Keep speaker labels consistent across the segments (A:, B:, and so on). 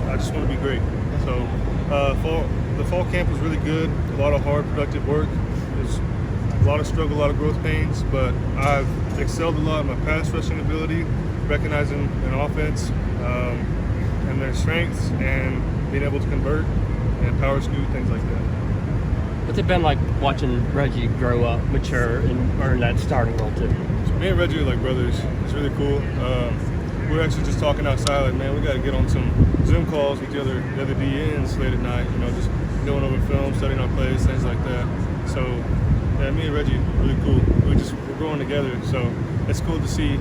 A: I just want to be great. So the fall camp was really good. A lot of hard, productive work. There's a lot of struggle, a lot of growth pains, but I've excelled a lot in my pass rushing ability, recognizing an offense and their strengths, and being able to convert and power scoot, things like that.
B: What's it been like watching Reggie grow up, mature, and earn that starting role too?
A: So me and Reggie are like brothers. It's really cool. We were actually just talking outside, like, man, we got to get on some Zoom calls with the other DNs late at night, just going over film, studying our plays, things like that. So, yeah, me and Reggie, really cool. We're growing together, so it's cool to see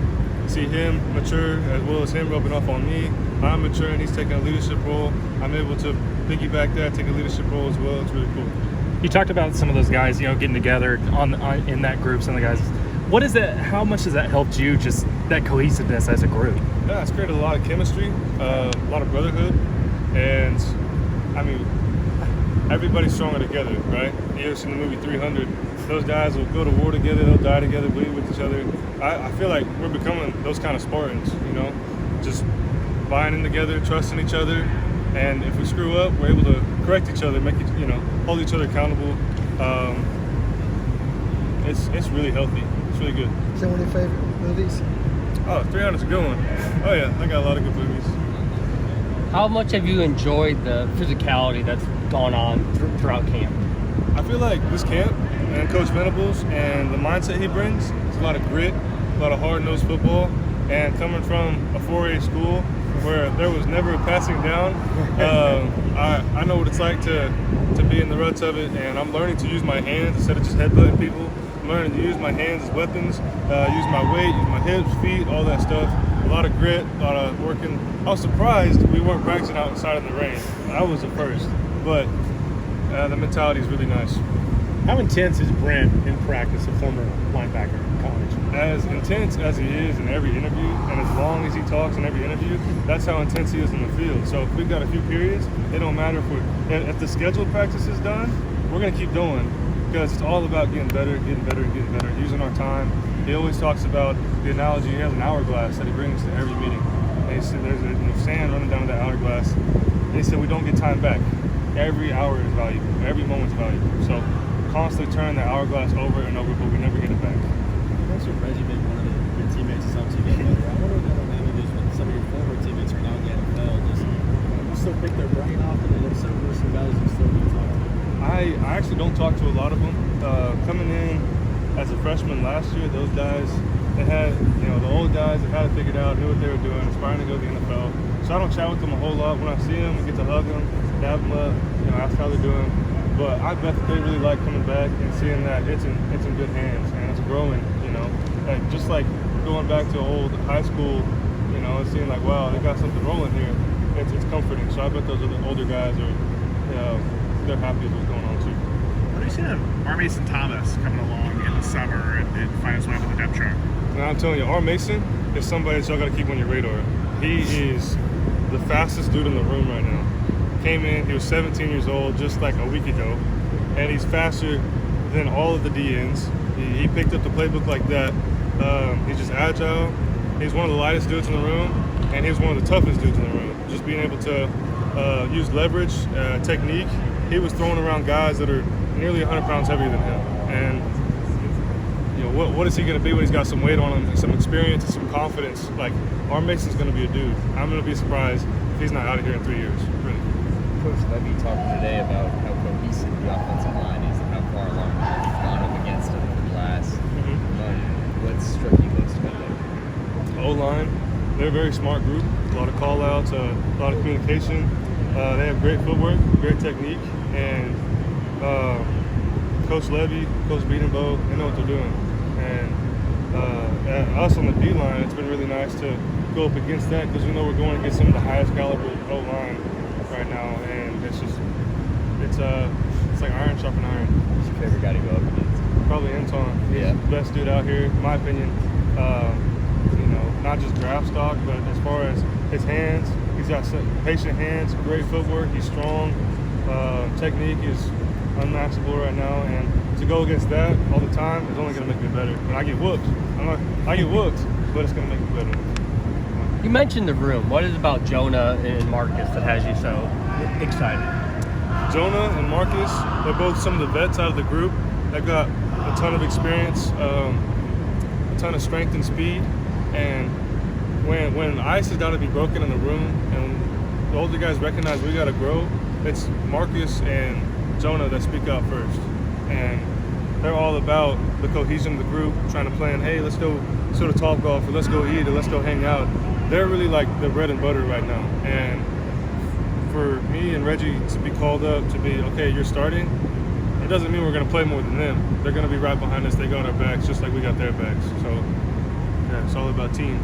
A: him mature as well as him rubbing off on me. I'm maturing, he's taking a leadership role. I'm able to piggyback that, take a leadership role as well. It's really cool.
C: You talked about some of those guys, getting together on in that group. Some of the guys. What is that? How much has that helped you? Just that cohesiveness as a group.
A: Yeah, it's created a lot of chemistry, a lot of brotherhood, and I mean, everybody's stronger together, right? You ever seen the movie 300? Those guys will go to war together, they'll die together, bleed with each other. I feel like we're becoming those kind of Spartans, just binding together, trusting each other, and if we screw up, we're able to correct each other, hold each other accountable. It's really healthy. It's really good.
D: Is that one of your favorite movies?
A: Oh, 300's a good one. Oh yeah, I got a lot of good movies.
B: How much have you enjoyed the physicality that's gone on throughout camp?
A: I feel like this camp and Coach Venables and the mindset he brings, it's a lot of grit, a lot of hard-nosed football, and coming from a 4A school where there was never a passing down, I know what it's like to be in the ruts of it, and I'm learning to use my hands instead of just headbutting people. I'm learning to use my hands as weapons, use my weight, use my hips, feet, all that stuff. A lot of grit, a lot of working. I was surprised we weren't practicing outside in the rain. I was the first, but the mentality is really nice.
E: How intense is Brent in practice, a former linebacker in college?
A: As intense as he is in every interview, and as long as he talks in every interview, that's how intense he is in the field. So if we've got a few periods, it don't matter if the scheduled practice is done, we're gonna keep going, because it's all about getting better, using our time. He always talks about the analogy, he has an hourglass that he brings to every meeting. And he said there's sand running down that hourglass. And he said we don't get time back. Every hour is valuable, every moment's valuable. So constantly turn that hourglass over and over, but we never get it back.
F: Also, Reggie being one of your teammates is helped you get better. I wonder what the dynamic is with some of your former teammates who are now in the NFL. Just you still pick their brain often, and there's some guys you still need to talk to.
A: I actually don't talk to a lot of them. Coming in as a freshman last year, those guys, they had, the old guys that had it figured out, knew what they were doing, aspiring to go to the NFL. So I don't chat with them a whole lot. When I see them, I get to hug them, dab them up, ask how they're doing. But I bet that they really like coming back and seeing that it's in good hands and it's growing, Like, just like going back to old high school, and seeing like, wow, they got something rolling here. It's comforting. So I bet those older guys are, they're happy with what's going on too.
G: What do you see R. Mason Thomas coming along in the summer and find his way up in the depth chart?
A: And I'm telling you, R. Mason is somebody that y'all got to keep on your radar. He is the fastest dude in the room right now. Came in, he was 17 years old just like a week ago, and he's faster than all of the DNs. He picked up the playbook like that. He's just agile. He's one of the lightest dudes in the room, and he's one of the toughest dudes in the room. Just being able to use leverage, technique. He was throwing around guys that are nearly 100 pounds heavier than him. And what is he going to be when he's got some weight on him, some experience, and some confidence? Like, R. Mason's going to be a dude. I'm going to be surprised if he's not out of here in 3 years, really.
H: Coach Levy talked today about how cohesive the offensive line is and how far along you've gone up against them in the class. What struck you most about them?
A: O-line, they're a very smart group. A lot of call-outs, a lot of communication. They have great footwork, great technique, and Coach Levy, Coach Beatenbow, they know what they're doing. And us on the D-line, it's been really nice to go up against that because we know we're going against some of the highest caliber O-line right now, and it's like iron sharpening iron.
H: Who's your favorite guy to go up against?
A: Probably Anton. He's the best dude out here, in my opinion. Not just draft stock, but as far as his hands, he's got patient hands, great footwork, he's strong. Technique is unmatchable right now, and to go against that all the time is only going to make me better. And I get whooped. I get whooped, but it's going to make me better.
B: You mentioned the room. What is it about Jonah and Marcus that has you so excited?
A: Jonah and Marcus, they're both some of the vets out of the group. They got a ton of experience, a ton of strength and speed. And when ice has got to be broken in the room and the older guys recognize we got to grow, it's Marcus and Jonah that speak out first. And they're all about the cohesion of the group, trying to plan, hey, let's go sort of talk golf, or let's go eat, or let's go hang out. They're really like the bread and butter right now. And for me and Reggie to be called up to be, okay, you're starting, it doesn't mean we're going to play more than them. They're going to be right behind us. They got our backs just like we got their backs. So, yeah, it's all about team.